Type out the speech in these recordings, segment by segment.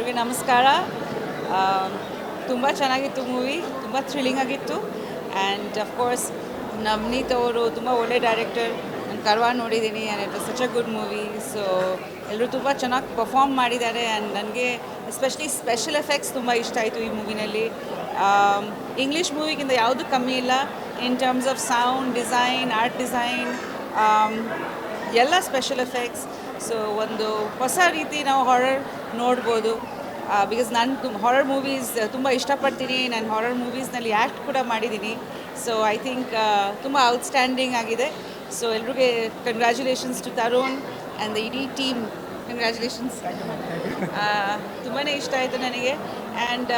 ಎಲ್ಲರಿಗೆ ನಮಸ್ಕಾರ. ತುಂಬ ಚೆನ್ನಾಗಿತ್ತು ಮೂವಿ, ತುಂಬ ಥ್ರಿಲ್ಲಿಂಗ್ ಆಗಿತ್ತು. ಆ್ಯಂಡ್ ಅಫ್ಕೋರ್ಸ್ ನವನೀತ್ ಅವರು ತುಂಬ ಒಳ್ಳೆ ಡೈರೆಕ್ಟರ್. ನಾನು ಕರ್ವಾ ನೋಡಿದ್ದೀನಿ and it was such a good movie. So ಎಲ್ಲರೂ ತುಂಬ ಚೆನ್ನಾಗಿ ಪರ್ಫಾರ್ಮ್ ಮಾಡಿದ್ದಾರೆ. ಆ್ಯಂಡ್ ನನಗೆ ಎಸ್ಪೆಷಲಿ ಸ್ಪೆಷಲ್ ಎಫೆಕ್ಟ್ಸ್ ತುಂಬ ಇಷ್ಟ ಆಯಿತು ಈ ಮೂವಿನಲ್ಲಿ. ಇಂಗ್ಲೀಷ್ ಮೂವಿಗಿಂತ ಯಾವುದೂ ಕಮ್ಮಿ ಇಲ್ಲ in terms of sound design, art design, ಎಲ್ಲ ಸ್ಪೆಷಲ್ ಎಫೆಕ್ಟ್ಸ್. ಸೊ ಒಂದು ಹೊಸ ರೀತಿ ನಾವು ಹಾರರ್ ನೋಡ್ಬೋದು. ಬಿಕಾಸ್ ನಾನು ಹಾರರ್ ಮೂವೀಸ್ ತುಂಬ ಇಷ್ಟಪಡ್ತೀನಿ. ನಾನು ಹಾರರ್ ಮೂವೀಸ್ನಲ್ಲಿ ಆ್ಯಕ್ಟ್ ಕೂಡ ಮಾಡಿದ್ದೀನಿ. ಸೊ ಐ ಥಿಂಕ್ ತುಂಬ ಔಟ್ಸ್ಟ್ಯಾಂಡಿಂಗ್ ಆಗಿದೆ. ಸೊ ಎಲ್ರಿಗೆ congratulations to Tarun and the ಇಡೀ ಟೀಮ್. ಕಂಗ್ರ್ಯಾಚುಲೇಷನ್ಸ್. ತುಂಬಾ ಇಷ್ಟ ಆಯಿತು ನನಗೆ. ಆ್ಯಂಡ್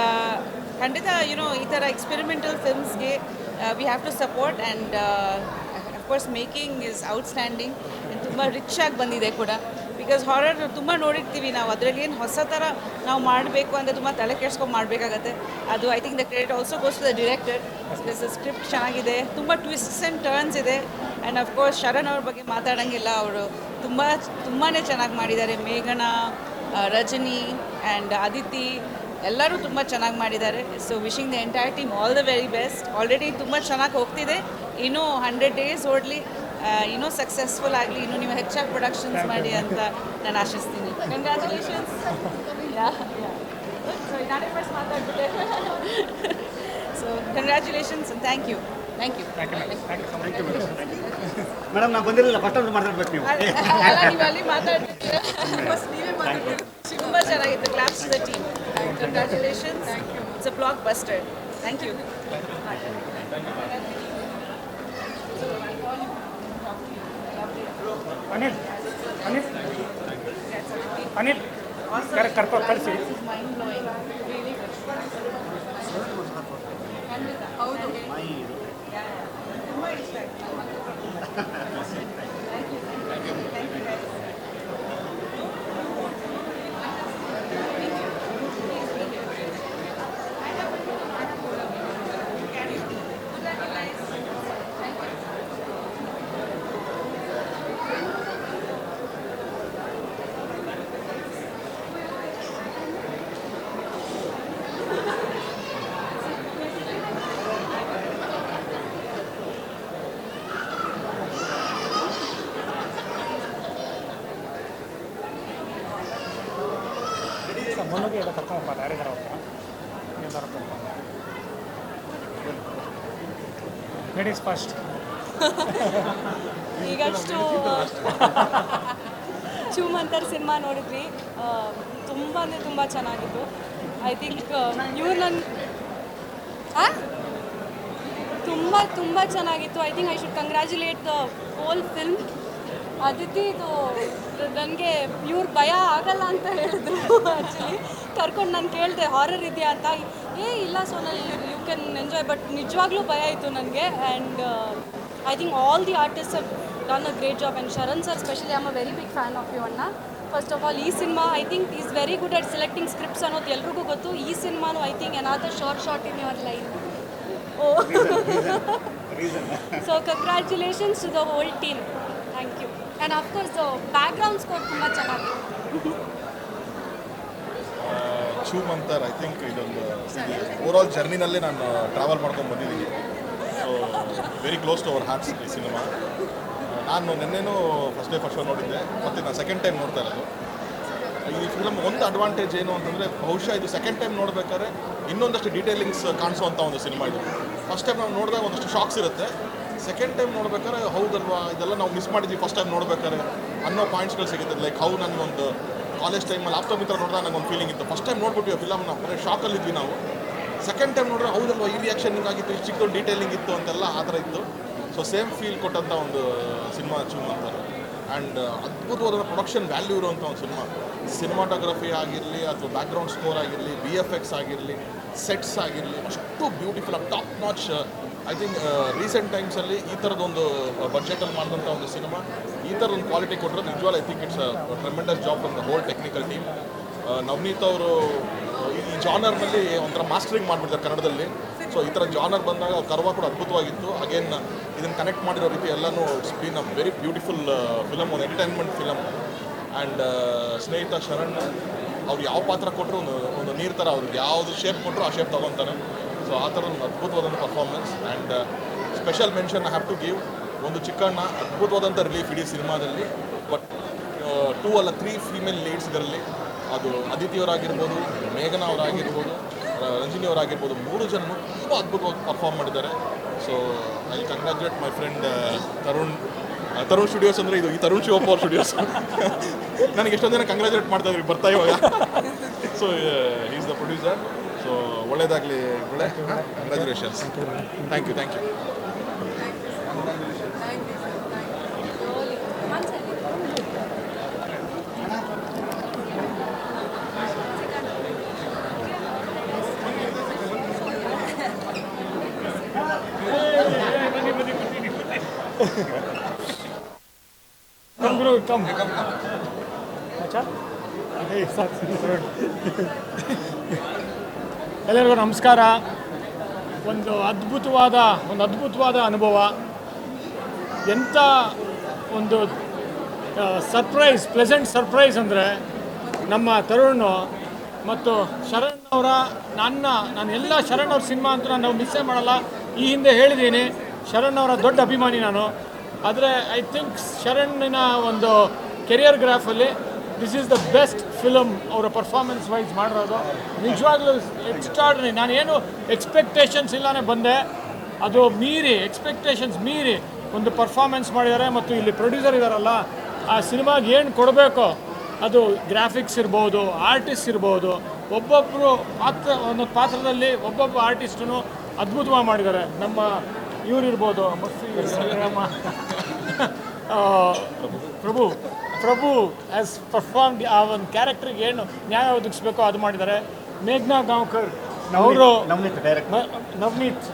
ಖಂಡಿತ ಈ ಥರ ಎಕ್ಸ್ಪೆರಿಮೆಂಟಲ್ ಫಿಲ್ಮ್ಸ್ಗೆ we have to support. And of course making is outstanding. ತುಂಬ ರಿಚ್ ಆಗಿ ಬಂದಿದೆ ಕೂಡ. ಬಿಕಾಸ್ ಹಾರರ್ ತುಂಬ ನೋಡಿರ್ತೀವಿ ನಾವು, ಅದರಲ್ಲಿ ಏನು ಹೊಸ ಥರ ನಾವು ಮಾಡಬೇಕು ಅಂತ ತುಂಬ ತಲೆ ಕೆಡ್ಸ್ಕೊಂಡು ಮಾಡಬೇಕಾಗತ್ತೆ. ಅದು I think the credit also goes to the director. Because script ಚೆನ್ನಾಗಿದೆ, ತುಂಬ ಟ್ವಿಸ್ಟ್ಸ್ ಆ್ಯಂಡ್ ಟರ್ನ್ಸ್ ಇದೆ. ಆ್ಯಂಡ್ ಅಫ್ಕೋರ್ಸ್ ಶರಣ್ ಅವ್ರ ಬಗ್ಗೆ ಮಾತಾಡೋಂಗಿಲ್ಲ, ಅವರು ತುಂಬಾ ಚೆನ್ನಾಗಿ ಮಾಡಿದ್ದಾರೆ. ಮೇಘನಾ, ರಜನಿ ಆ್ಯಂಡ್ ಅದಿತಿ ಎಲ್ಲರೂ ತುಂಬ ಚೆನ್ನಾಗಿ ಮಾಡಿದ್ದಾರೆ. So wishing the entire team all the very best. Already ತುಂಬ ಚೆನ್ನಾಗಿ ಹೋಗ್ತಿದೆ. ಇನ್ನೂ 100 days ಓಡಲಿ, ಇನ್ನೂ ಸಕ್ಸಸ್ಫುಲ್ ಆಗಲಿ, ಇನ್ನೂ ನೀವು ಹೆಚ್ಚಾಗಿ ಪ್ರೊಡಕ್ಷನ್ಸ್ ಮಾಡಿ ಅಂತ ನಾನು ಆಶಿಸ್ತೀನಿ. ಕಂಗ್ರ್ಯಾಚುಲೇಷನ್ಸ್. ನಾನೇ ಫಸ್ಟ್ ಮಾತಾಡ್ಬಿಟ್ಟೆ. So congratulations and thank you. Madam ನಾವು ಬಂದಿರಲಿಲ್ಲ, ಫಸ್ಟ್ ಅಂತ ಮಾತಾಡ್ಬೇಕು ನೀವು. ಅಲ್ಲ, ನೀವು ಅಲ್ಲಿ ಮಾತಾಡ್ತಿದ್ದೀರ, ನೀವೇ ಮಾತಾಡ್ತೀರಿ. ತುಂಬ ಚೆನ್ನಾಗಿತ್ತು. Claps to the team. Congratulations. It's a blockbuster. Thank you. Anil Anil Anil ಕರ್ಕೊಂಡು ಕಳಿಸಿ. ಹೌದು, ತುಂಬ ಇಷ್ಟ ಆಯಿತು. ಮುನ್ನುಗ್ಗಿ ಎಲ್ಲ ಕರ್ಕೊಂಬಪ್ಪ, ಯಾರಿದಾರ ಹೋಗ್ತಾರ ಎಲ್ಲರೂ ಲೇಡೀಸ್ ಫಸ್ಟ್. ಈಗಷ್ಟು ಚೂಮಂತರ್ ಸಿನಿಮಾ ನೋಡಿದ್ವಿ. ತುಂಬ ಅಂದರೆ ತುಂಬ ಚೆನ್ನಾಗಿತ್ತು. ಐ ಥಿಂಕ್ ಇವ್ರು ತುಂಬ ಚೆನ್ನಾಗಿತ್ತು. I think I should congratulate the whole film. Aditi, ಇದು ನನಗೆ ಇವ್ರು ಭಯ ಆಗಲ್ಲ ಅಂತ ಹೇಳಿದ್ರು. ಆ್ಯಕ್ಚುಲಿ ಕರ್ಕೊಂಡು ನಾನು ಕೇಳಿದೆ ಹಾರರ್ ಇದೆಯಾ ಅಂತ. ಇಲ್ಲ Sonal, you can enjoy. But ನಿಜವಾಗ್ಲೂ ಭಯ ಇತ್ತು ನನಗೆ. And I think all the artist have done a great job. And Sharan sir specially, I am a very big fan of you ಅಣ್ಣ. ಫಸ್ಟ್ ಆಫ್ ಆಲ್ ಈ cinema I think is very good at selecting scripts ಅನ್ನೋದು ಎಲ್ರಿಗೂ ಗೊತ್ತು. ಈ ಸಿನಿಮಾನು I think another short in your life. So congratulations to the whole team. Thank you. And of course background score ತುಂಬ ಚೆನ್ನಾಗಿತ್ತು. Choomantar I think ಇದೊಂದು overall ಜರ್ನಿನಲ್ಲೇ ನಾನು ಟ್ರಾವೆಲ್ ಮಾಡ್ಕೊಂಡು ಬಂದಿದ್ದೀನಿ. So very close to our hearts ಈ ಸಿನಿಮಾ. ನಾನು ನಿನ್ನೆನೂ ಫಸ್ಟ್ ಶೋ ನೋಡಿದ್ದೆ, ಮತ್ತು ನಾನು ಸೆಕೆಂಡ್ ಟೈಮ್ ನೋಡ್ತಾ ಇರೋದು. ಈ ಫಿಲಮ್ ಒಂದು ಅಡ್ವಾಂಟೇಜ್ ಏನು ಅಂತಂದರೆ, ಬಹುಶಃ ಇದು ಸೆಕೆಂಡ್ ಟೈಮ್ ನೋಡಬೇಕಾದ್ರೆ ಇನ್ನೊಂದಷ್ಟು ಡೀಟೇಲಿಂಗ್ಸ್ ಕಾಣಿಸುವಂಥ ಒಂದು ಸಿನಿಮಾ ಇದು. ಫಸ್ಟ್ ಟೈಮ್ ನಾವು ನೋಡಿದಾಗ ಒಂದಷ್ಟು ಶಾಕ್ಸ್ ಇರುತ್ತೆ. ಸೆಕೆಂಡ್ ಟೈಮ್ ನೋಡ್ಬೇಕಾದ್ರೆ ಹೌದಲ್ವಾ, ಇದೆಲ್ಲ ನಾವು ಮಿಸ್ ಮಾಡಿದ್ವಿ ಫಸ್ಟ್ ಟೈಮ್ ನೋಡ್ಬೇಕಾದ್ರೆ ಅನ್ನೋ ಪಾಯಿಂಟ್ಸ್ಗಳು ಸಿಗುತ್ತೆ. ಲೈಕ್ ಹೌ ನನಗೊಂದು ಕಾಲೇಜ್ ಟೈಮಲ್ಲಿ ಆಪ್ತಮಿತ್ರ ನೋಡಿದಾಗ ನನಗೊಂದು ಫೀಲಿಂಗ್ ಇತ್ತು. ಫಸ್ಟ್ ಟೈಮ್ ನೋಡ್ಬಿಟ್ವಿ ಫಿಲಮ್ನ, ಬರೀ ಶಾಕಲ್ಲಿದ್ವಿ ನಾವು. ಸೆಕೆಂಡ್ ಟೈಮ್ ನೋಡಿದ್ರೆ ಹೌದಲ್ವಾ, ಈ ರಿಯಾಕ್ಷನ್ ಹಿಂಗಾಗಿತ್ತು, ಇಷ್ಟು ಚಿಕ್ಕದೊಂದು ಡೀಟೇಲಿಂಗ್ ಇತ್ತು ಅಂತೆಲ್ಲ ಆ ಥರ ಇತ್ತು. ಸೊ ಸೇಮ್ ಫೀಲ್ ಕೊಟ್ಟಂಥ ಒಂದು ಸಿನಿಮಾ ಚೂಮಂತರ್. ಆ್ಯಂಡ್ ಅದ್ಭುತವಾದ ಪ್ರೊಡಕ್ಷನ್ ವ್ಯಾಲ್ಯೂ ಇರುವಂಥ ಒಂದು ಸಿನಿಮಾ. ಸಿನಿಮಾಟೋಗ್ರಫಿ ಆಗಿರಲಿ, ಅಥವಾ ಬ್ಯಾಕ್ಗ್ರೌಂಡ್ ಸ್ಕೋರ್ ಆಗಿರಲಿ, VFX ಆಗಿರಲಿ, ಸೆಟ್ಸ್ ಆಗಿರಲಿ, ಅಷ್ಟು ಬ್ಯೂಟಿಫುಲ್ ಆಗಿ top notch. I think recent ಟೈಮ್ಸಲ್ಲಿ ಈ ಥರದೊಂದು ಬಡ್ಜೆಟಲ್ಲಿ ಮಾಡಿದಂಥ ಒಂದು ಸಿನಿಮಾ ಈ ಥರದೊಂದು ಕ್ವಾಲಿಟಿ ಕೊಟ್ಟರೆ ನಿಜವಾಗ್ಲೂ I think it's tremendous job from the whole technical team. Navaneeth ಅವರು ಈ ಜಾನರ್ನಲ್ಲಿ ಒಂಥರ ಮಾಸ್ಟರಿಂಗ್ ಮಾಡಿಬಿಡ್ತಾರೆ ಕನ್ನಡದಲ್ಲಿ. ಸೊ ಈ ಥರ ಜಾನರ್ ಬಂದಾಗ ಕರ್ವಾ ಕೂಡ ಅದ್ಭುತವಾಗಿತ್ತು. ಅಗೇನ್ ಇದನ್ನು ಕನೆಕ್ಟ್ ಮಾಡಿರೋ ರೀತಿ ಎಲ್ಲನೂ it's been a very beautiful film, ಒಂದು ಎಂಟರ್ಟೈನ್ಮೆಂಟ್ ಫಿಲಮ್. ಆ್ಯಂಡ್ ಸ್ನೇಹಿತ ಶರಣ್ ಅವ್ರು ಯಾವ ಪಾತ್ರ ಕೊಟ್ಟರು ಒಂದು ನೀರು ಥರ ಅವ್ರಿಗೆ ಯಾವುದು ಶೇಪ್ ಕೊಟ್ಟರು ಆ ಶೇಪ್ ತೊಗೊತಾನೆ. ಸೊ ಆ ಥರ ಒಂದು ಅದ್ಭುತವಾದಂಥ performance. And special mention have to give ಒಂದು ಚಿಕ್ಕಣ್ಣ, ಅದ್ಭುತವಾದಂಥ ರಿಲೀಫ್ ಇಡೀ ಸಿನಿಮಾದಲ್ಲಿ. ಬಟ್ 2 ಅಲ್ಲ 3 ಫೀಮೇಲ್ ಲೀಡ್ಸ್ ಇದರಲ್ಲಿ. ಅದು ಅದಿತಿ ಅವರಾಗಿರ್ಬೋದು, ಮೇಘನಾ ಅವರಾಗಿರ್ಬೋದು, ರಂಜಿನಿ ಅವರಾಗಿರ್ಬೋದು, 3 ಜನರು ತುಂಬ ಅದ್ಭುತವಾಗಿ ಪರ್ಫಾರ್ಮ್ ಮಾಡಿದ್ದಾರೆ. So I congratulate my friend Tarun studios ಅಂದರೆ ಇದು ಈ ತರುಣ್ ಶಿವಪ್ಪ ಅವ್ರ ಸ್ಟುಡಿಯೋಸ್. ನನಗೆ ಎಷ್ಟೊಂದು ಜನ ಕಂಗ್ರ್ಯಾಚುಲೇಟ್ ಮಾಡ್ತಾ ಇದ್ರಿ ಬರ್ತಾ ಇವಾಗ. So is the producer. So ಒಳ್ಳೇದಾಗಲಿ, ಒಳ್ಳೆ ಕಂಗ್ರ್ಯಾಚುಲೇಷನ್ಸ್. Thank you. ಎಲ್ಲರಿಗೂ ನಮಸ್ಕಾರ. ಒಂದು ಅದ್ಭುತವಾದ ಅನುಭವ. ಎಂಥ ಒಂದು ಪ್ಲೆಸೆಂಟ್ ಸರ್ಪ್ರೈಸ್ ಅಂದರೆ ನಮ್ಮ ತರುಣ್ ಮತ್ತು ಶರಣ್ ಅವರ ನಾನು ಎಲ್ಲ ಶರಣ್ ಅವ್ರ ಸಿನಿಮಾ ಅಂತೂ ನಾನು ಮಿಸ್ಸೇ ಮಾಡಲ್ಲ. ಈ ಹಿಂದೆ ಹೇಳಿದ್ದೀನಿ, ಶರಣ್ ಅವರ ದೊಡ್ಡ ಅಭಿಮಾನಿ ನಾನು. ಆದರೆ ಐ ಥಿಂಕ್ ಶರಣ್ನ ಒಂದು ಕೆರಿಯರ್ ಗ್ರಾಫಲ್ಲಿ this is the best film ಅವರ ಪರ್ಫಾರ್ಮೆನ್ಸ್ ವೈಸ್ ಮಾಡಿರೋದು. ನಿಜವಾಗ್ಲೂ ಎಕ್ಸ್ಟ್ರಾರ್ಡಿನರಿ. ನಾನೇನು ಎಕ್ಸ್ಪೆಕ್ಟೇಷನ್ಸ್ ಇಲ್ಲೇ ಬಂದೆ, ಅದು ಎಕ್ಸ್ಪೆಕ್ಟೇಷನ್ಸ್ ಮೀರಿ ಒಂದು ಪರ್ಫಾರ್ಮೆನ್ಸ್ ಮಾಡಿದ್ದಾರೆ. ಮತ್ತು ಇಲ್ಲಿ ಪ್ರೊಡ್ಯೂಸರ್ ಇದ್ದಾರಲ್ಲ, ಆ ಸಿನಿಮಾಗೆ ಏನು ಕೊಡಬೇಕೋ ಅದು ಗ್ರಾಫಿಕ್ಸ್ ಇರ್ಬೋದು, ಆರ್ಟಿಸ್ಟ್ ಇರ್ಬೋದು, ಒಂದೊಂದು ಪಾತ್ರದಲ್ಲಿ ಒಬ್ಬೊಬ್ಬ ಆರ್ಟಿಸ್ಟನ್ನು ಅದ್ಭುತವಾಗಿ ಮಾಡಿದ್ದಾರೆ. ನಮ್ಮ ಇವರಿರ್ಬೋದು, ಪ್ರಭು ಹ್ಯಾಸ್ ಪರ್ಫಾರ್ಮ್ಡ್. ಆ ಒಂದು ಕ್ಯಾರೆಕ್ಟ್ರಿಗೆ ಏನು ನ್ಯಾಯ ಒದಗಿಸ್ಬೇಕೋ ಅದು ಮಾಡಿದ್ದಾರೆ. ಮೇಘನಾ ಗಾಂವ್ಕರ್ ಅವರು, ನವನೀತ್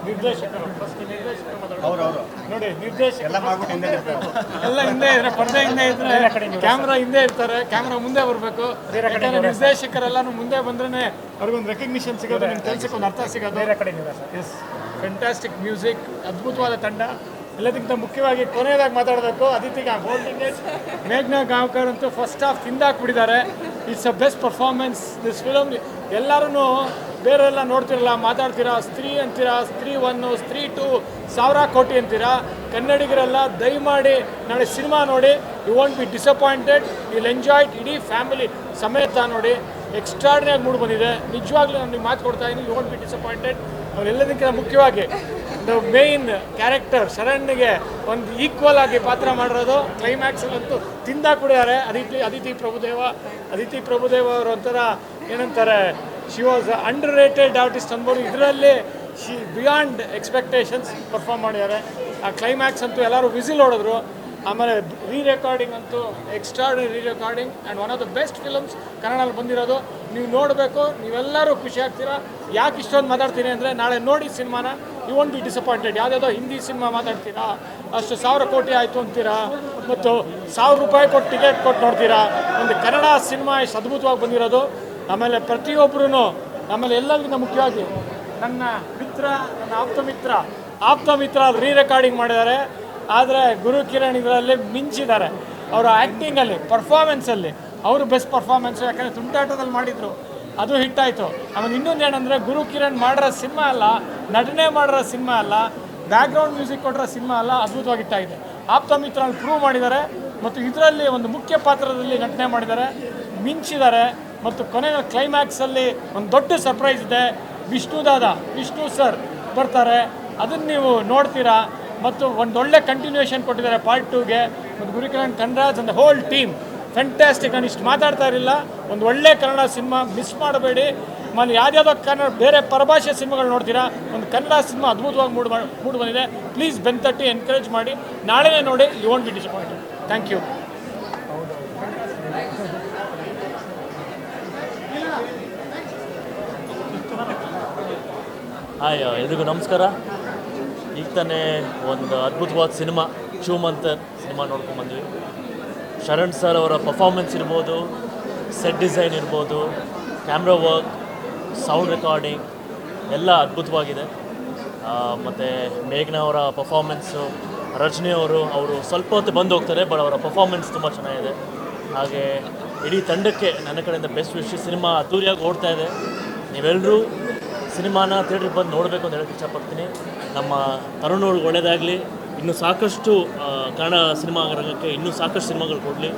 ನಿರ್ದೇಶಕರು ನೋಡಿ, ಎಲ್ಲ ಹಿಂದೆ ಇದ್ರೆ, ಪರ್ದೆ ಹಿಂದೆ ಇದ್ರೆ, ಕ್ಯಾಮ್ರಾ ಹಿಂದೆ ಇರ್ತಾರೆ, ಕ್ಯಾಮ್ರಾ ಮುಂದೆ ಬರಬೇಕು. ನಿರ್ದೇಶಕರೆಲ್ಲನೂ ಮುಂದೆ ಬಂದ್ರೆ ಅವ್ರಿಗೊಂದು ರೆಕಗ್ನಿಷನ್ ಸಿಗೋದು, ನಿಮ್ಮ ಕೆಲಸಕ್ಕೆ ಒಂದು ಅರ್ಥ ಸಿಗೋದು. ಎಸ್, ಫ್ಯಾಂಟಾಸ್ಟಿಕ್ ಮ್ಯೂಸಿಕ್, ಅದ್ಭುತವಾದ ತಂಡ. ಎಲ್ಲದಕ್ಕಿಂತ ಮುಖ್ಯವಾಗಿ ಕೊನೆಯದಾಗಿ ಮಾತಾಡಬೇಕು, ಅದಿತಿಗೆ ಹೋಲ್ಡಿಂಗ್ ಇಟ್. ಮೇಘನಾ ಗಾಂವ್ಕರ್ ಅಂತೂ ಫಸ್ಟ್ ಹಾಫ್ ತಿಂದಾಕ್ಬಿಟ್ಟಿದ್ದಾರೆ. It's a best performance this film. ಎಲ್ಲರೂ ಬೇರೆಲ್ಲ ನೋಡ್ತಿರಲ್ಲ, ಮಾತಾಡ್ತೀರಾ, ಸ್ತ್ರೀ ಅಂತೀರಾ, ಸ್ತ್ರೀ 1, ಸ್ತ್ರೀ 2, 1000 ಕೋಟಿ ಅಂತೀರಾ. ಕನ್ನಡಿಗರೆಲ್ಲ ದಯಮಾಡಿ ನಾಳೆ ಸಿನಿಮಾ ನೋಡಿ, you won't be disappointed, will enjoy it. ಇಡೀ ಫ್ಯಾಮಿಲಿ ಸಮೇತ ನೋಡಿ, ಎಕ್ಸ್ಟ್ರಾರ್ಡಿನರಿ ಮೂಡ್ ಬಂದಿದೆ. ನಿಜವಾಗ್ಲೂ ನಾನು ನಿಮ್ಗೆ ಮಾತು ಕೊಡ್ತಾ ಇದ್ದೀನಿ, ಯು ವಾಂಟ್ ಬಿ ಡಿಸಪಾಯಿಂಟೆಡ್. ಅವರೆಲ್ಲದಕ್ಕಿಂತ ಮುಖ್ಯವಾಗಿ ದ ಮೇಯ್ನ್ ಕ್ಯಾರೆಕ್ಟರ್ ಶರಣ್ಗೆ ಒಂದು ಈಕ್ವಲ್ ಆಗಿ ಪಾತ್ರ ಮಾಡಿರೋದು. ಕ್ಲೈಮ್ಯಾಕ್ಸಲ್ಲಂತೂ ತಿಂದಾಕ್ಬಿಟ್ಟಿದ್ದಾರೆ. ಅದಿತಿ ಪ್ರಭುದೇವ ಅವರು ಒಂಥರ ಏನಂತಾರೆ, she was under rated artist ಅನ್ಬೋದು. ಇದರಲ್ಲಿ ಶಿ ಬಿಯಾಂಡ್ ಎಕ್ಸ್ಪೆಕ್ಟೇಷನ್ಸ್ ಪರ್ಫಾರ್ಮ್ ಮಾಡಿದ್ದಾರೆ. ಆ ಕ್ಲೈಮ್ಯಾಕ್ಸ್ ಅಂತೂ ಎಲ್ಲರೂ ವಿಸಿಲ್ ಹೊಡೆದ್ರು. ಆಮೇಲೆ ರೆಕಾರ್ಡಿಂಗ್ ಅಂತೂ extraordinary recording and one of the best films ಕನ್ನಡದಲ್ಲಿ ಬಂದಿರೋದು. ನೀವು ನೋಡಬೇಕು, ನೀವೆಲ್ಲರೂ ಖುಷಿ ಆಗ್ತೀರಾ. ಯಾಕೆ ಇಷ್ಟೊಂದು ಮಾತಾಡ್ತೀನಿ ಅಂದರೆ, ನಾಳೆ ನೋಡಿ ಸಿನಿಮಾನ, ಯು ವಾಂಟ್ ಬಿ ಡಿಸಪಾಯಿಂಟೆಡ್. ಯಾವುದಾದ್ರೂ ಹಿಂದಿ ಸಿನಿಮಾ ಮಾತಾಡ್ತೀರಾ, ಅಷ್ಟು 1000 ಕೋಟಿ ಆಯಿತು ಅಂತೀರಾ, ಮತ್ತು 1000 ರೂಪಾಯಿ ಕೊಟ್ಟು ಟಿಕೆಟ್ ಕೊಟ್ಟು ನೋಡ್ತೀರಾ. ಒಂದು ಕನ್ನಡ ಸಿನಿಮಾ ಇಷ್ಟು ಅದ್ಭುತವಾಗಿ ಬಂದಿರೋದು. ಆಮೇಲೆ ಪ್ರತಿಯೊಬ್ಬರೂ, ಆಮೇಲೆ ಎಲ್ಲರಿಗಿಂತ ಮುಖ್ಯವಾಗಿ ನನ್ನ ಆಪ್ತ ಮಿತ್ರ ರೆಕಾರ್ಡಿಂಗ್ ಮಾಡಿದ್ದಾರೆ. ಆದರೆ ಗುರುಕಿರಣ್ ಇದರಲ್ಲಿ ಮಿಂಚಿದ್ದಾರೆ. ಅವರ ಆ್ಯಕ್ಟಿಂಗಲ್ಲಿ, ಪರ್ಫಾರ್ಮೆನ್ಸಲ್ಲಿ ಅವರು ಬೆಸ್ಟ್ ಪರ್ಫಾರ್ಮೆನ್ಸು. ಯಾಕಂದರೆ ತುಂಟಾಟದಲ್ಲಿ ಮಾಡಿದರು, ಅದು ಹಿಟ್ಟಾಯಿತು. ಆಮೇಲೆ ಇನ್ನೊಂದು ಏನಂದರೆ, ಗುರುಕಿರಣ್ ಮಾಡಿರೋ ಸಿನಿಮಾ ಅಲ್ಲ, ನಟನೆ ಮಾಡಿರೋ ಸಿನಿಮಾ ಅಲ್ಲ, ಬ್ಯಾಕ್ಗ್ರೌಂಡ್ ಮ್ಯೂಸಿಕ್ ಕೊಟ್ಟಿರೋ ಸಿನಿಮಾ ಅಲ್ಲ, ಅದ್ಭುತವಾಗಿ ಹಿಟ್ಟಾಗಿದೆ. ಆಪ್ತ ಮಿತ್ರನಲ್ಲಿ ಪ್ರೂವ್ ಮಾಡಿದ್ದಾರೆ. ಮತ್ತು ಇದರಲ್ಲಿ ಒಂದು ಮುಖ್ಯ ಪಾತ್ರದಲ್ಲಿ ನಟನೆ ಮಾಡಿದ್ದಾರೆ, ಮಿಂಚಿದ್ದಾರೆ. ಮತ್ತು ಕೊನೆಯ ಕ್ಲೈಮ್ಯಾಕ್ಸಲ್ಲಿ ಒಂದು ದೊಡ್ಡ ಸರ್ಪ್ರೈಸ್ ಇದೆ. ವಿಷ್ಣು ಸರ್ ಬರ್ತಾರೆ, ಅದನ್ನು ನೀವು ನೋಡ್ತೀರಾ. ಮತ್ತು ಒಂದೊಳ್ಳೆ ಕಂಟಿನ್ಯೂಷನ್ ಕೊಟ್ಟಿದ್ದಾರೆ ಪಾರ್ಟ್ 2ಗೆ. ಮತ್ತು Gurukiran, Kanraj and whole team fantastic. ನಾನು ಇಷ್ಟು ಮಾತಾಡ್ತಾ ಇರಲಿಲ್ಲ. ಒಂದು ಒಳ್ಳೆ ಕನ್ನಡ ಸಿನಿಮಾ ಮಿಸ್ ಮಾಡಬೇಡಿ. ಆಮೇಲೆ ಯಾವುದ್ಯಾವುದೋ ಕನ್ನಡ ಬೇರೆ ಪರಭಾಷೆ ಸಿನಿಮಾಗಳು ನೋಡ್ತೀರಾ, ಒಂದು ಕನ್ನಡ ಸಿನಿಮಾ ಅದ್ಭುತವಾಗಿ ಮೂಡ್ ಬಂದಿದೆ. ಪ್ಲೀಸ್ ಬೆನ್ತಟ್ಟಿ ಎನ್ಕರೇಜ್ ಮಾಡಿ, ನಾಳೆನೇ ನೋಡಿ, you won't be disappointed. Thank you. Hi, ಎಲ್ರಿಗೂ ನಮಸ್ಕಾರ. ಈಗ ತಾನೇ ಒಂದು ಅದ್ಭುತವಾದ ಸಿನಿಮಾ ಶ್ರೀಮಂತರ್ ಸಿನಿಮಾ ನೋಡ್ಕೊಂಡ್ಬಂದ್ವಿ. ಶರಣ್ ಸರ್ ಅವರ ಪರ್ಫಾರ್ಮೆನ್ಸ್ ಇರ್ಬೋದು, ಸೆಟ್ ಡಿಸೈನ್ ಇರ್ಬೋದು, ಕ್ಯಾಮ್ರಾ ವರ್ಕ್, ಸೌಂಡ್ ರೆಕಾರ್ಡಿಂಗ್ ಎಲ್ಲ ಅದ್ಭುತವಾಗಿದೆ. ಮತ್ತು ಮೇಘನಾ ಅವರ ಪರ್ಫಾರ್ಮೆನ್ಸು, ರಜನಿ ಅವರು ಸ್ವಲ್ಪ ಹೊತ್ತು ಬಂದು ಹೋಗ್ತಾರೆ, ಬಟ್ ಅವರ ಪರ್ಫಾರ್ಮೆನ್ಸ್ ತುಂಬ ಚೆನ್ನಾಗಿದೆ. ಹಾಗೆ ಇಡೀ ತಂಡಕ್ಕೆ ನನ್ನ ಕಡೆಯಿಂದ ಬೆಸ್ಟ್ ವಿಶ್. ಸಿನಿಮಾ ಅದ್ದೂರಿಯಾಗಿ ಓಡ್ತಾ ಇದೆ. ನೀವೆಲ್ಲರೂ ಸಿನಿಮಾನ ಥಿಯೇಟ್ರಿಗೆ ಬಂದು ನೋಡಬೇಕು ಅಂತ ಹೇಳೋಕ್ಕೆ ಇಷ್ಟಪಡ್ತೀನಿ. ನಮ್ಮ ತರುಣ್ ಅವ್ರಿಗೆ ಒಳ್ಳೆಯದಾಗಲಿ, ಇನ್ನೂ ಸಾಕಷ್ಟು ಕನ್ನಡ ಸಿನಿಮಾ ರಂಗಕ್ಕೆ ಇನ್ನೂ ಸಾಕಷ್ಟು ಸಿನಿಮಾಗಳು ಕೊಡಲಿ.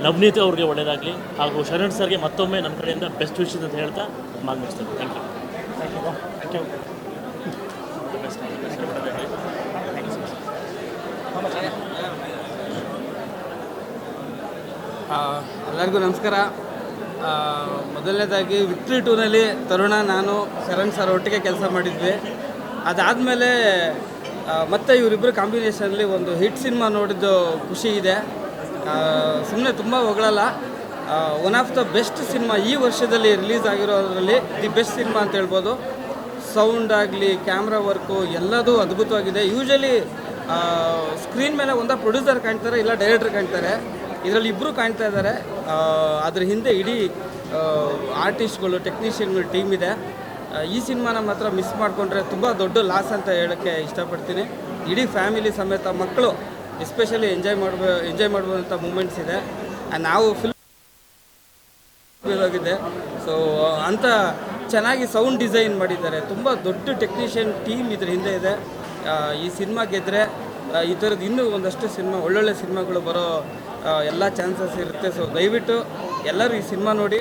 ನವನೀತ್ ಅವ್ರಿಗೆ ಒಳ್ಳೆಯದಾಗಲಿ, ಹಾಗೂ ಶರಣ್ ಸರ್ಗೆ ಮತ್ತೊಮ್ಮೆ ನಮ್ಮ ಕಡೆಯಿಂದ ಬೆಸ್ಟ್ ವಿಶಸ್ ಅಂತ ಹೇಳ್ತಾ ಮಾತು ಮುಗಿಸ್ತೇನೆ. Thank you. ಎಲ್ಲರಿಗೂ ನಮಸ್ಕಾರ. ಮೊದಲನೇದಾಗಿ ವಿಕ್ಟ್ರಿ 2ನಲ್ಲಿ ತರುಣ, ನಾನು, ಶರಣ್ ಸರ್ ಒಟ್ಟಿಗೆ ಕೆಲಸ ಮಾಡಿದ್ವಿ. ಅದಾದಮೇಲೆ ಮತ್ತೆ ಇವರಿಬ್ಬರು ಕಾಂಬಿನೇಷನಲ್ಲಿ ಒಂದು ಹಿಟ್ ಸಿನಿಮಾ ನೋಡಿದ್ದು ಖುಷಿ ಇದೆ. ಸುಮ್ಮನೆ ತುಂಬ ಹೊಗಳಲ್ಲ. One of the best cinema ಈ ವರ್ಷದಲ್ಲಿ ರಿಲೀಸ್ ಆಗಿರೋದ್ರಲ್ಲಿ ದಿ ಬೆಸ್ಟ್ ಸಿನಿಮಾ ಅಂತ ಹೇಳ್ಬೋದು. ಸೌಂಡ್ ಆಗಲಿ, ಕ್ಯಾಮ್ರಾ ವರ್ಕು ಎಲ್ಲದೂ ಅದ್ಭುತವಾಗಿದೆ. ಯೂಶಲಿ ಸ್ಕ್ರೀನ್ ಮೇಲೆ ಒಂದ ಪ್ರೊಡ್ಯೂಸರ್ ಕಾಣ್ತಾರೆ, ಇಲ್ಲ ಡೈರೆಕ್ಟರ್ ಕಾಣ್ತಾರೆ. ಇದರಲ್ಲಿ ಇಬ್ಬರು ಕಾಣ್ತಾ ಇದ್ದಾರೆ. ಅದ್ರ ಹಿಂದೆ ಇಡೀ ಆರ್ಟಿಸ್ಟ್ಗಳು, ಟೆಕ್ನಿಷಿಯನ್ಗಳು ಟೀಮ್ ಇದೆ. ಈ ಸಿನಿಮಾನ ಮಾತ್ರ ಮಿಸ್ ಮಾಡಿಕೊಂಡ್ರೆ ತುಂಬ ದೊಡ್ಡ ಲಾಸ್ ಅಂತ ಹೇಳೋಕ್ಕೆ ಇಷ್ಟಪಡ್ತೀನಿ. ಇಡೀ ಫ್ಯಾಮಿಲಿ ಸಮೇತ ಮಕ್ಕಳು ಎಸ್ಪೆಷಲಿ ಎಂಜಾಯ್ ಮಾಡ್ಬೋದಂಥ ಮೂಮೆಂಟ್ಸ್ ಇದೆ. ನಾವು ಫಿಲ್ಮ್ ಹೋಗಿದೆ. ಸೊ ಅಂಥ ಚೆನ್ನಾಗಿ ಸೌಂಡ್ ಡಿಸೈನ್ ಮಾಡಿದ್ದಾರೆ. ತುಂಬ ದೊಡ್ಡ ಟೆಕ್ನಿಷಿಯನ್ ಟೀಮ್ ಇದ್ರ ಹಿಂದೆ ಇದೆ. ಈ ಸಿನಿಮಾ ಗೆದ್ದರೆ ಈ ಥರದ್ದು ಇನ್ನೂ ಒಂದಷ್ಟು ಸಿನಿಮಾ, ಒಳ್ಳೊಳ್ಳೆ ಸಿನಿಮಾಗಳು ಬರೋ ಎಲ್ಲ ಚಾನ್ಸಸ್ ಇರುತ್ತೆ. ಸೊ ದಯವಿಟ್ಟು ಎಲ್ಲರೂ ಈ ಸಿನಿಮಾ ನೋಡಿ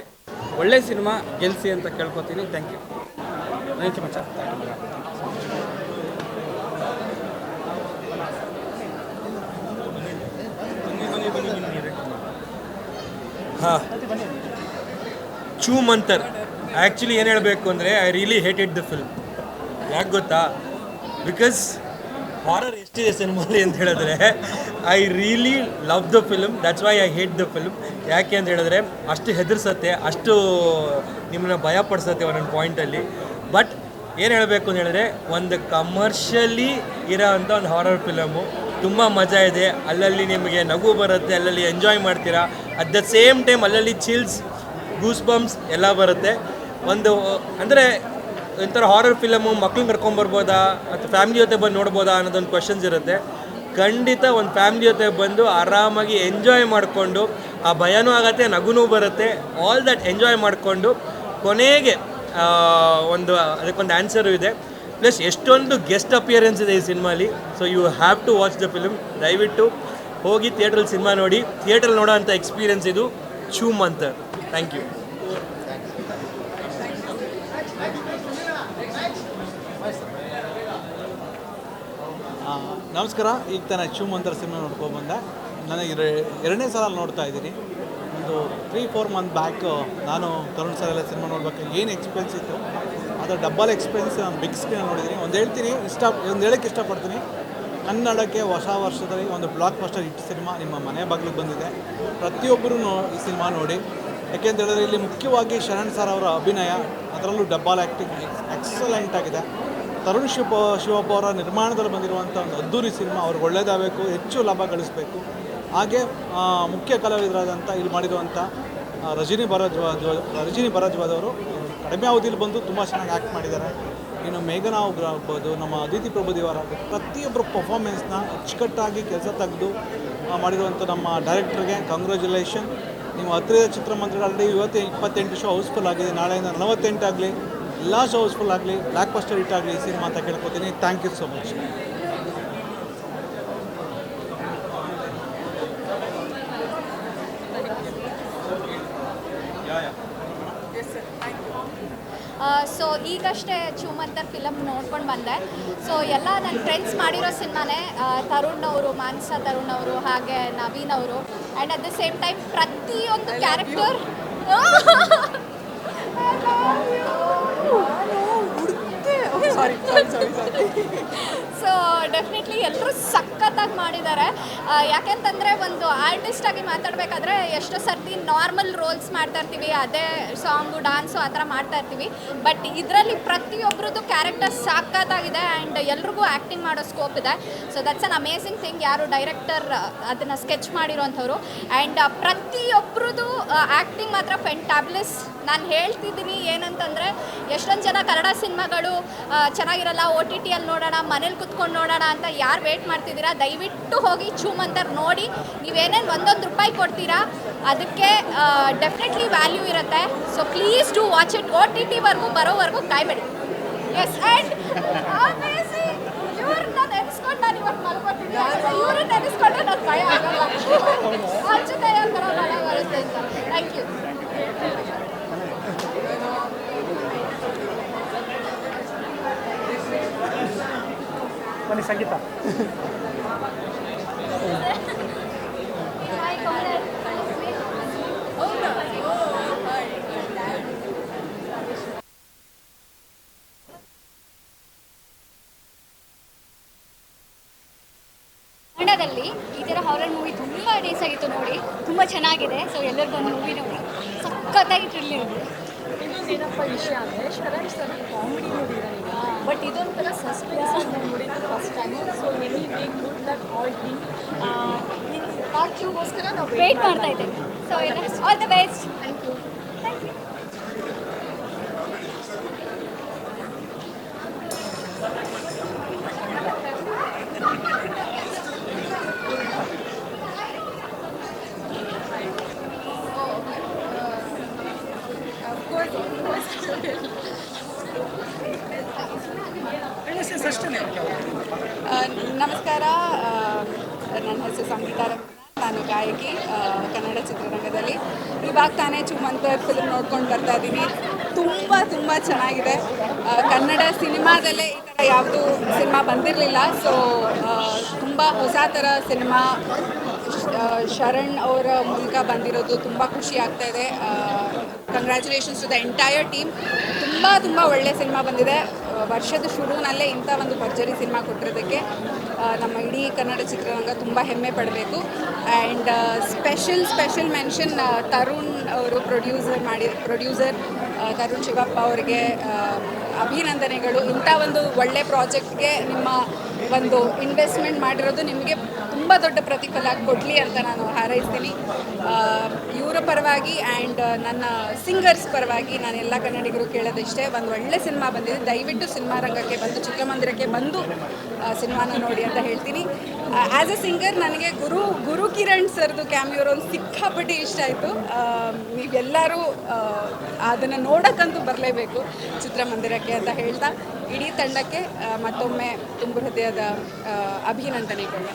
ಒಳ್ಳೆ ಸಿನಿಮಾ ಗೆಲ್ಲಿಸಿ ಅಂತ ಕೇಳ್ಕೊತೀನಿ. Thank you. ಥ್ಯಾಂಕ್ ಯು ಮಚ್ಚ. ಹಾಂ, ಚೂ ಮಂತರ್ ಆ್ಯಕ್ಚುಲಿ ಏನು ಹೇಳಬೇಕು ಅಂದರೆ I really hated the film. ಯಾಕೆ ಗೊತ್ತಾ? ಬಿಕಾಸ್ ಹಾರರ್ ಎಷ್ಟಿದೆ ಸಿನಿಮಾಲಿ ಅಂತ ಹೇಳಿದ್ರೆ I really love the film. That's why I hate the film. ಯಾಕೆ ಅಂತ ಹೇಳಿದ್ರೆ ಅಷ್ಟು ಹೆದರ್ಸತ್ತೆ, ಅಷ್ಟು ನಿಮ್ಮನ್ನ ಭಯಪಡಿಸತ್ತೆ ಒಂದೊಂದು ಪಾಯಿಂಟಲ್ಲಿ. ಬಟ್ ಏನು ಹೇಳಬೇಕು ಅಂತ ಹೇಳಿದ್ರೆ ಒಂದು ಕಮರ್ಷಿಯಲಿ ಇರೋ ಅಂಥ ಒಂದು ಹಾರರ್ ಫಿಲಮು. ತುಂಬ ಮಜಾ ಇದೆ. ಅಲ್ಲಲ್ಲಿ ನಿಮಗೆ ನಗು ಬರುತ್ತೆ, ಅಲ್ಲಲ್ಲಿ ಎಂಜಾಯ್ ಮಾಡ್ತೀರಾ. ಅಟ್ ದ ಸೇಮ್ ಟೈಮ್ ಅಲ್ಲಲ್ಲಿ ಚಿಲ್ಸ್, ಗೂಸ್ ಬಂಪ್ಸ್ ಎಲ್ಲ ಬರುತ್ತೆ. ಒಂದು ಅಂದರೆ ಒಂಥರ ಹಾರರ್ ಫಿಲಮು ಮಕ್ಳನ್ನ ಕರ್ಕೊಂಬರ್ಬೋದಾ ಅಥವಾ ಫ್ಯಾಮಿಲಿ ಜೊತೆ ಬಂದು ನೋಡ್ಬೋದಾ ಅನ್ನೋದೊಂದು ಕ್ವಶನ್ಸ್ ಇರುತ್ತೆ. ಖಂಡಿತ ಒಂದು ಫ್ಯಾಮಿಲಿ ಜೊತೆ ಬಂದು ಆರಾಮಾಗಿ ಎಂಜಾಯ್ ಮಾಡಿಕೊಂಡು, ಆ ಭಯನೂ ಆಗುತ್ತೆ, ನಗುನೂ ಬರುತ್ತೆ. ಆಲ್ ದಟ್ ಎಂಜಾಯ್ ಮಾಡಿಕೊಂಡು ಕೊನೆಗೆ ಅದಕ್ಕೊಂದು ಆನ್ಸರು ಇದೆ. ಪ್ಲಸ್ ಎಷ್ಟೊಂದು ಗೆಸ್ಟ್ ಅಪಿಯರೆನ್ಸ್ ಇದೆ ಈ ಸಿನಿಮಾಲಿ. So you have to watch the film. ದಯವಿಟ್ಟು ಹೋಗಿ ಥಿಯೇಟ್ರಲ್ಲಿ ಸಿನಿಮಾ ನೋಡಿ. ಥಿಯೇಟ್ರಲ್ಲಿ ನೋಡೋ ಅಂಥ ಎಕ್ಸ್ಪೀರಿಯನ್ಸ್ ಇದು ಚೂ ಮಂತರ್. Thank you. ನಮಸ್ಕಾರ. ಈಗ ತಾನೇ ಚೂ ಮಂತರ್ ಸಿನಿಮಾ ನೋಡ್ಕೊಬಂದೆ. ನನಗೆ ಎರಡನೇ ಸಲ ನೋಡ್ತಾ ಇದ್ದೀನಿ. ಒಂದು 3-4 ಮಂತ್ ಬ್ಯಾಕ್ ನಾನು ತರುಣ್ ಸರ್ ಎಲ್ಲ ಸಿನಿಮಾ ನೋಡ್ಬೇಕು ಏನು ಎಕ್ಸ್ಪೀರಿಯನ್ಸ್ ಇತ್ತು, ಅದು ಡಬಲ್ ಎಕ್ಸ್ಪೀರಿಯನ್ಸ್. ನಾನು ಬಿಗ್ ಸ್ಕ್ರೀನ್ ನೋಡಿದ್ದೀನಿ. ಒಂದು ಹೇಳೋಕ್ಕೆ ಇಷ್ಟಪಡ್ತೀನಿ, ಕನ್ನಡಕ್ಕೆ ಹೊಸ ವರ್ಷದಲ್ಲಿ ಒಂದು ಬ್ಲಾಕ್ ಬಸ್ಟರ್ ಹಿಟ್ ಸಿನಿಮಾ ನಿಮ್ಮ ಮನೆ ಬಾಗಿಲಿಗೆ ಬಂದಿದೆ. ಪ್ರತಿಯೊಬ್ಬರೂ ಈ ಸಿನಿಮಾ ನೋಡಿ. ಯಾಕೆಂತ ಹೇಳಿದ್ರೆ ಇಲ್ಲಿ ಮುಖ್ಯವಾಗಿ ಶರಣ್ ಸರ್ ಅವರ ಅಭಿನಯ, ಅದರಲ್ಲೂ ಡಬಲ್ ಆ್ಯಕ್ಟಿಂಗ್ ಎಕ್ಸಲೆಂಟ್ ಆಗಿದೆ. ತರುಣ್ ಶಿವಪ್ಪ ಅವರ ನಿರ್ಮಾಣದಲ್ಲಿ ಬಂದಿರುವಂಥ ಒಂದು ಅದ್ದೂರಿ ಸಿನಿಮಾ. ಅವ್ರಿಗೆ ಒಳ್ಳೆಯದಾಗಬೇಕು, ಹೆಚ್ಚು ಲಾಭ ಗಳಿಸಬೇಕು. ಹಾಗೆ ಮುಖ್ಯ ಕಲಾವಿದರಾದಂಥ ಇಲ್ಲಿ ಮಾಡಿರುವಂಥ ರಜನಿ ಭರದ್ವಾಜ್ ಅವರು ಕಡಿಮೆ ಅವಧಿಯಲ್ಲಿ ಬಂದು ತುಂಬ ಚೆನ್ನಾಗಿ ಆ್ಯಕ್ಟ್ ಮಾಡಿದ್ದಾರೆ. ಇನ್ನು ಮೇಘನಾ ಆಗ್ಬೋದು, ನಮ್ಮ ಅದಿತಿ ಪ್ರಭುದೇವರ ಪ್ರತಿಯೊಬ್ಬರು ಪರ್ಫಾರ್ಮೆನ್ಸ್ನ ಅಚ್ಚುಕಟ್ಟಾಗಿ ಕೆಲಸ ತೆಗೆದು ಮಾಡಿರುವಂಥ ನಮ್ಮ ಡೈರೆಕ್ಟ್ರಿಗೆ ಕಂಗ್ರ್ಯಾಚುಲೇಷನ್. ನೀವು ಹತ್ತಿರದ ಚಿತ್ರಮಂದಿರಗಳಲ್ಲಿ ಇವತ್ತು 28 ಶೋ ಹೌಸ್ಫುಲ್ ಆಗಿದೆ. ನಾಳೆಯಿಂದ 48 ಆಗಲಿ, ಎಲ್ಲ ಶೋ ಹೌಸ್ಫುಲ್ ಆಗಲಿ, ಬ್ಲ್ಯಾಕ್ ಬಸ್ಟರ್ ಹಿಟ್ ಆಗಲಿ ಈ ಸಿನಿಮಾ ಅಂತ ಕೇಳ್ಕೊತೀನಿ. Thank you so much. So ಈಗಷ್ಟೇ ಚೂ ಮಂತರ್ ಫಿಲಮ್ ನೋಡ್ಕೊಂಡು ಬಂದೆ. ಸೊ ಎಲ್ಲ ನನ್ನ ಫ್ರೆಂಡ್ಸ್ ಮಾಡಿರೋ ಸಿನಿಮಾನೇ. ತರುಣ್ ಅವರು, ಮಾನಸ ತರುಣ್ ಅವರು, ಹಾಗೆ ನವೀನ್ ಅವರು. And at the same time ಪ್ರತಿಯೊಂದು ಕ್ಯಾರೆಕ್ಟರ್ ಸೊ ಡೆಫಿನೆಟ್ಲಿ ಎಲ್ಲರೂ ಸಖತ್ತಾಗಿ ಮಾಡಿದ್ದಾರೆ. ಯಾಕೆಂತಂದರೆ ಒಂದು ಆರ್ಟಿಸ್ಟಾಗಿ ಮಾತಾಡಬೇಕಾದ್ರೆ ಎಷ್ಟೋ ಸರ್ತಿ ನಾರ್ಮಲ್ ರೋಲ್ಸ್ ಮಾಡ್ತಾ ಇರ್ತೀವಿ, ಅದೇ ಸಾಂಗು ಡಾನ್ಸು ಆ ಥರ ಮಾಡ್ತಾ ಇರ್ತೀವಿ. ಬಟ್ ಇದರಲ್ಲಿ ಪ್ರತಿಯೊಬ್ಬರದ್ದು ಕ್ಯಾರೆಕ್ಟರ್ ಸಖತ್ತಾಗಿದೆ ಆ್ಯಂಡ್ ಎಲ್ರಿಗೂ ಆ್ಯಕ್ಟಿಂಗ್ ಮಾಡೋ ಸ್ಕೋಪ್ ಇದೆ. So that's an amazing thing. ಯಾರು ಡೈರೆಕ್ಟರ್ ಅದನ್ನು ಸ್ಕೆಚ್ ಮಾಡಿರೋಂಥವ್ರು. ಆ್ಯಂಡ್ ಪ್ರತಿಯೊಬ್ಬರದ್ದು ಆ್ಯಕ್ಟಿಂಗ್ ಮಾತ್ರ ಫೆಂಟಾಬ್ಲೆಸ್. ನಾನು ಹೇಳ್ತಿದ್ದೀನಿ ಏನಂತಂದರೆ, ಎಷ್ಟೊಂದು ಜನ ಕನ್ನಡ ಸಿನಿಮಾಗಳು ಚೆನ್ನಾಗಿರಲ್ಲ, OTTಯಲ್ಲಿ ನೋಡೋಣ, ಮನೇಲಿ ಕುತ್ಕೊಂಡು ನೋಡೋಣ ಅಂತ ಯಾರು ವೇಟ್ ಮಾಡ್ತಿದ್ದೀರಾ, ದಯವಿಟ್ಟು ದಯವಿಟ್ಟು ಹೋಗಿ ಚೂಮಂತರ್ ನೋಡಿ. ನೀವೇನೇನು ₹1 ಕೊಡ್ತೀರಾ ಅದಕ್ಕೆ ಡೆಫಿನೆಟ್ಲಿ ವ್ಯಾಲ್ಯೂ ಇರುತ್ತೆ. So please do watch it. OTT ಬರೋವರೆಗೂ ಕಾಯ್ಬೇಡಿ. ಎಸ್ ಆ್ಯಂಡ್ ಇವ್ರನ್ನ ನೆನೆಸ್ಕೊಂಡು ನಾನು ಇವತ್ತು ಮಲ್ಕೊತೀನಿ. ಇವ್ರನ್ನ ನೆನೆಸ್ಕೊಂಡ್ರೆ ನಾನು ಭಯ ಆಗಲ್ಲ. ಅಚ್ಚುತ ಯಾವ ಥರ ಭಯ ಬರುತ್ತೆ ಅಂತ. Thank you. ಬನ್ನಿ ಸಂಗೀತ. ಕನ್ನಡದಲ್ಲಿ ಈ ಥರ ಹಾರರ್ ಮೂವಿ ತುಂಬ ಡೇಸ್ ಆಗಿತ್ತು ನೋಡಿ, ತುಂಬ ಚೆನ್ನಾಗಿದೆ. ಸೊ ಎಲ್ಲರೂ ಬಂದು ಮೂವಿ ನೋಡಿ ಸಖತ್ತಾಗಿ ಥ್ರಿಲ್ ಇರುತ್ತೆ. ಇನ್ನೊಂದೇನಪ್ಪ ವಿಷಯ ಅಂದರೆ ಶರಣ್ ಸರ್ ಕಾಮಿಡಿ ನೋಡಿದ್ದಾರೆ, ಬಟ್ ಇದೊಂಥರ ಸಸ್ಪೆನ್ಸ್ ನೋಡಿದ್ದು first time. So any make good that all thing part 2ಗೋಸ್ಕರ ನಾವು ವೇಟ್ ಮಾಡ್ತಾ ಇದ್ದೇವೆ. So all the best. Thank you. ನಮಸ್ಕಾರ, ನನ್ನ ಹೆಸರು ಸಂಗೀತ ರಮಣ. ನಾನು ಗಾಯಕಿ ಕನ್ನಡ ಚಿತ್ರರಂಗದಲ್ಲಿ. ಇವಾಗ ತಾನೇ ಚೂಮಂತರ್ ಫಿಲ್ಮ್ ನೋಡ್ಕೊಂಡು ಬರ್ತಾ ಇದ್ದೀನಿ. ತುಂಬ ಚೆನ್ನಾಗಿದೆ. ಕನ್ನಡ ಸಿನಿಮಾದಲ್ಲೇ ಈ ಥರ ಯಾವುದೂ ಸಿನಿಮಾ ಬಂದಿರಲಿಲ್ಲ. ಸೊ ತುಂಬ ಹೊಸ ಥರ ಸಿನಿಮಾ ಶರಣ್ ಅವರ ಮೂಲಕ ಬಂದಿರೋದು ತುಂಬ ಖುಷಿ ಆಗ್ತಾ ಇದೆ. Congratulations to the entire team. ತುಂಬ ಒಳ್ಳೆ ಸಿನಿಮಾ ಬಂದಿದೆ. ವರ್ಷದ ಶುರುವಿನಲ್ಲೇ ಇಂಥ ಒಂದು ಭರ್ಜರಿ ಸಿನಿಮಾ ಕೊಟ್ಟಿರೋದಕ್ಕೆ ನಮ್ಮ ಇಡೀ ಕನ್ನಡ ಚಿತ್ರರಂಗ ತುಂಬ ಹೆಮ್ಮೆ ಪಡಬೇಕು. ಆ್ಯಂಡ್ ಸ್ಪೆಷಲ್ ಮೆನ್ಷನ್ ತರುಣ್ ಅವರು ಪ್ರೊಡ್ಯೂಸರ್ ತರುಣ್ ಶಿವಪ್ಪ ಅವರಿಗೆ ಅಭಿನಂದನೆಗಳು. ಇಂಥ ಒಂದು ಒಳ್ಳೆ ಪ್ರಾಜೆಕ್ಟ್ಗೆ ನಿಮ್ಮ ಒಂದು ಇನ್ವೆಸ್ಟ್ಮೆಂಟ್ ಮಾಡಿರೋದು ನಿಮಗೆ ತುಂಬ ದೊಡ್ಡ ಪ್ರತಿಫಲ ಕೊಡಲಿ ಅಂತ ನಾನು ಹಾರೈಸ್ತೀನಿ. ಇವರ ಪರವಾಗಿ ಆ್ಯಂಡ್ ನನ್ನ ಸಿಂಗರ್ಸ್ ಪರವಾಗಿ ನಾನು ಎಲ್ಲ ಕನ್ನಡಿಗರು ಕೇಳೋದಿಷ್ಟೇ, ಒಂದು ಒಳ್ಳೆ ಸಿನಿಮಾ ಬಂದಿದೆ. ದಯವಿಟ್ಟು ಸಿನಿಮಾ ರಂಗಕ್ಕೆ ಬಂದು, ಚಿತ್ರಮಂದಿರಕ್ಕೆ ಬಂದು ಸಿನಿಮಾನ ನೋಡಿ ಅಂತ ಹೇಳ್ತೀನಿ. ಆ್ಯಸ್ ಎ ಸಿಂಗರ್ ನನಗೆ ಗುರು ಕಿರಣ್ ಸರ್ದು ಕ್ಯಾಮಿಯೋ ರೋಲ್ ಸಿಕ್ಕಾಪಟ್ಟೆ ಇಷ್ಟ ಆಯಿತು. ನೀವೆಲ್ಲರೂ ಅದನ್ನು ನೋಡೋಕ್ಕಂತೂ ಬರಲೇಬೇಕು ಚಿತ್ರಮಂದಿರಕ್ಕೆ ಅಂತ ಹೇಳ್ತಾ ಇಡೀ ತಂಡಕ್ಕೆ ಮತ್ತೊಮ್ಮೆ ತುಂಬ ಹೃದಯದ ಅಭಿನಂದನೆಗಳು.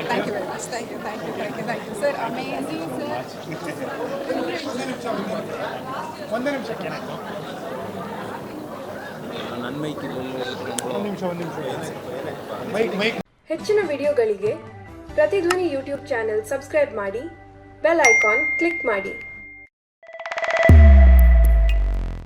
Thank you very much. Thank you sir. Amazing sir. ಹೆಚ್ಚಿನ ವಿಡಿಯೋಗಳಿಗೆ ಪ್ರತಿಧ್ವನಿ ಯೂಟ್ಯೂಬ್ ಚಾನೆಲ್ ಸಬ್ಸ್ಕ್ರೈಬ್ ಮಾಡಿ, ಬೆಲ್ ಐಕಾನ್ ಕ್ಲಿಕ್ ಮಾಡಿ.